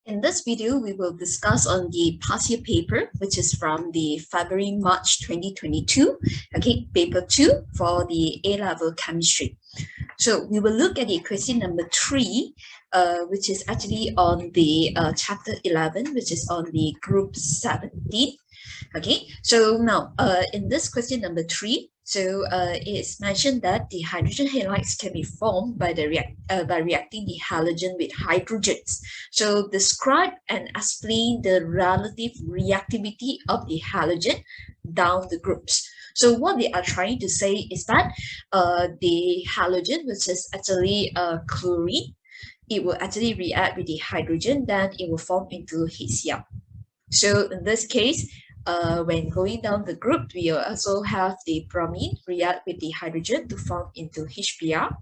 In this video, we will discuss on the past year paper, which is from the February-March 2022, okay, paper 2 for the A-level chemistry. So we will look at the question number 3, which is actually on the chapter 11, which is on the group 17. Okay, so now in this question number 3, so it's mentioned that the hydrogen halides can be formed by by reacting the halogen with hydrogens. So describe and explain the relative reactivity of the halogen down the groups. So what they are trying to say is that the halogen, which is actually chlorine, it will actually react with the hydrogen, then it will form into HCl. So in this case, when going down the group, we will also have the bromine react with the hydrogen to form into HBr,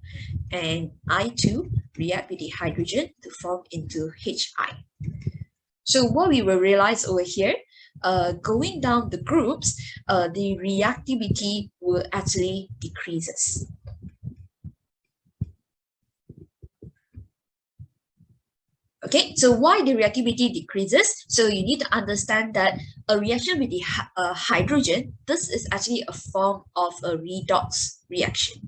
and I2 react with the hydrogen to form into Hi. So what we will realize over here, going down the groups, the reactivity will actually decreases. Okay, so why the reactivity decreases? So you need to understand that a reaction with the hydrogen, this is actually a form of a redox reaction.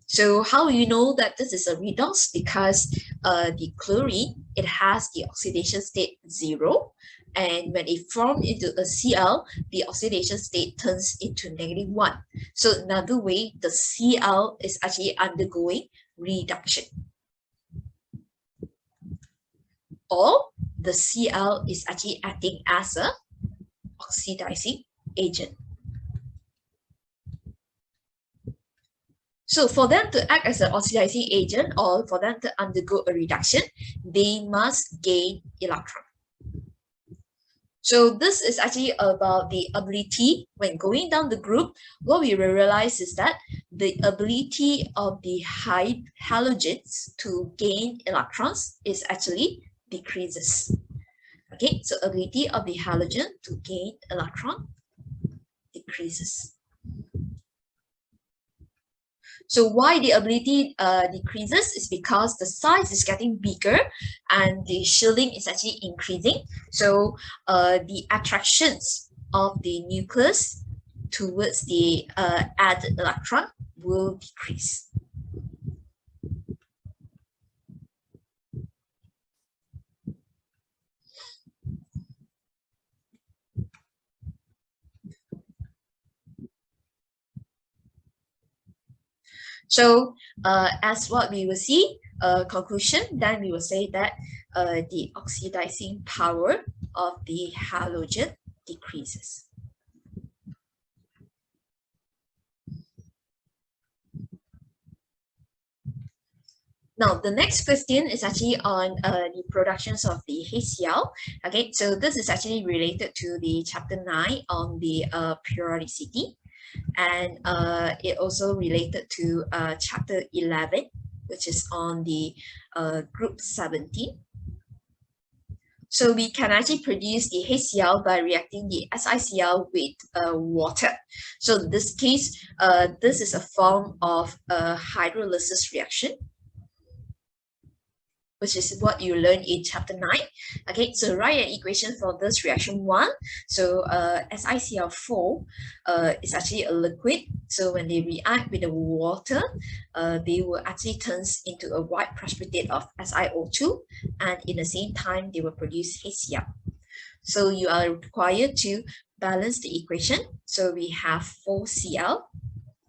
So how you know that this is a redox? Because the chlorine, it has the oxidation state 0. And when it forms into a Cl, the oxidation state turns into -1. So another way, the Cl is actually undergoing reduction. Or the Cl is actually acting as a oxidizing agent. So for them to act as an oxidizing agent or for them to undergo a reduction, they must gain electron. So this is actually about the ability when going down the group. What we will realize is that the ability of the halogens to gain electrons is actually decreases. Okay, so ability of the halogen to gain electron decreases. So why the ability decreases is because the size is getting bigger and the shielding is actually increasing. So the attractions of the nucleus towards the added electron will decrease. So as what we will see, conclusion, then we will say that the oxidizing power of the halogen decreases. Now, the next question is actually on the productions of the HCl. Okay, so this is actually related to the chapter 9 on the periodicity. And it also related to chapter 11, which is on the group 17. So we can actually produce the HCl by reacting the SiCl with water. So in this case, this is a form of a hydrolysis reaction, which is what you learn in chapter 9. Okay, so write an equation for this reaction 1. So SiCl4 is actually a liquid. So when they react with the water, they will actually turn into a white precipitate of SiO2, and in the same time, they will produce HCl. So you are required to balance the equation. So we have 4Cl,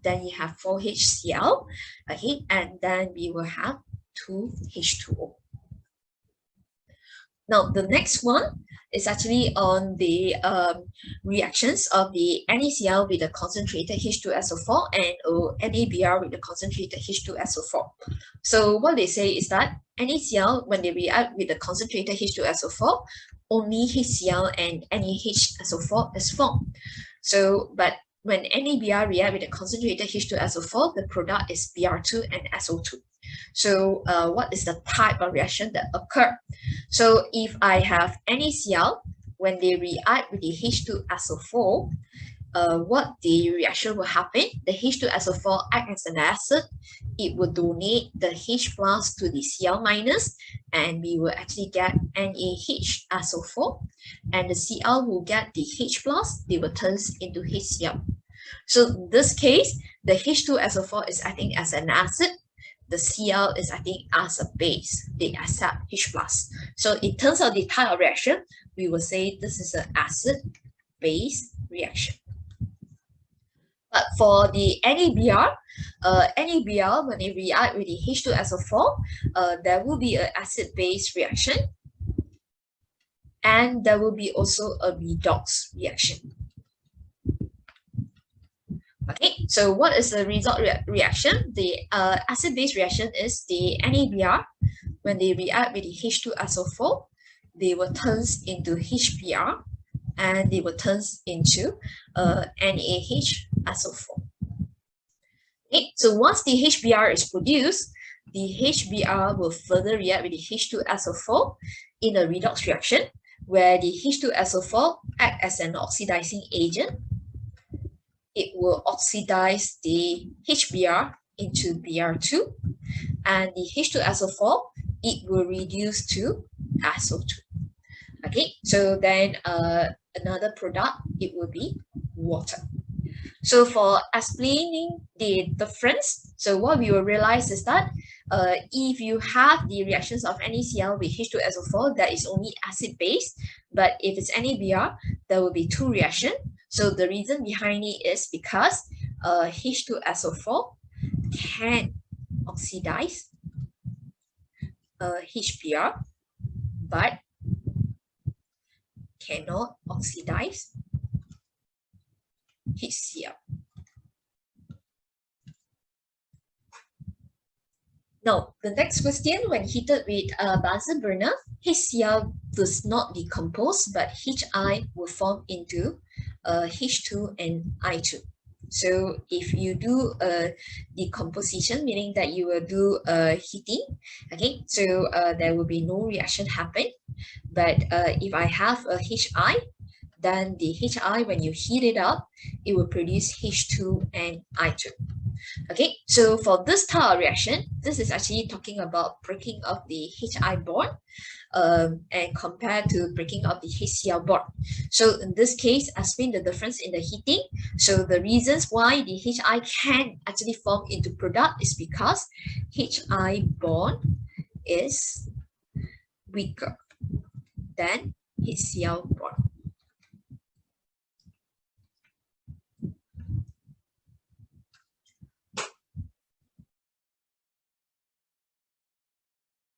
then you have 4HCl, okay, and then we will have 2H2O. Now, the next one is actually on the reactions of the NaCl with the concentrated H2SO4 and NaBr with the concentrated H2SO4. So what they say is that NaCl, when they react with the concentrated H2SO4, only HCl and NaHSO4 is formed. So, but when NaBr react with the concentrated H2SO4, the product is Br2 and SO2. So what is the type of reaction that occur? So if I have NaCl, when they react with the H2SO4, what the reaction will happen. The H2SO4 act as an acid. It will donate the H plus to the Cl minus, and we will actually get NaHSO4, and the Cl will get the H plus. They will turn into HCl. So in this case, the H2SO4 is acting as an acid. The Cl is acting as a base. They accept H plus. So in terms of the type of reaction, we will say this is an acid-base reaction. But for the NABR, when they react with the H2SO4, there will be an acid-base reaction, and there will be also a redox reaction. Okay, so what is the result reaction? The acid-base reaction is the NABR. When they react with the H2SO4, they will turn into HBr, and they will turn into NaHSO4. Okay, so once the HBr is produced, the HBr will further react with the H2SO4 in a redox reaction, where the H2SO4 acts as an oxidizing agent. It will oxidize the HBr into Br2, and the H2SO4, it will reduce to SO2. Okay, so then another product, it will be water. So for explaining the difference, so what we will realize is that if you have the reactions of NaCl with H2SO4, that is only acid-base, but if it's NaBr, there will be two reactions. So the reason behind it is because H2SO4 can oxidize HBr, but cannot oxidize HCl. Now, the next question, when heated with a Bunsen burner, HCl does not decompose, but HI will form into H2 and I2. So if you do a decomposition, meaning that you will do heating, okay, so there will be no reaction happen. But if I have a HI, then the HI, when you heat it up, it will produce H2 and I2. Okay, so for this type of reaction, this is actually talking about breaking of the HI bond and compared to breaking of the HCl bond. So in this case, explain the difference in the heating. So the reasons why the HI can actually form into product is because HI bond is weaker than HCl bond.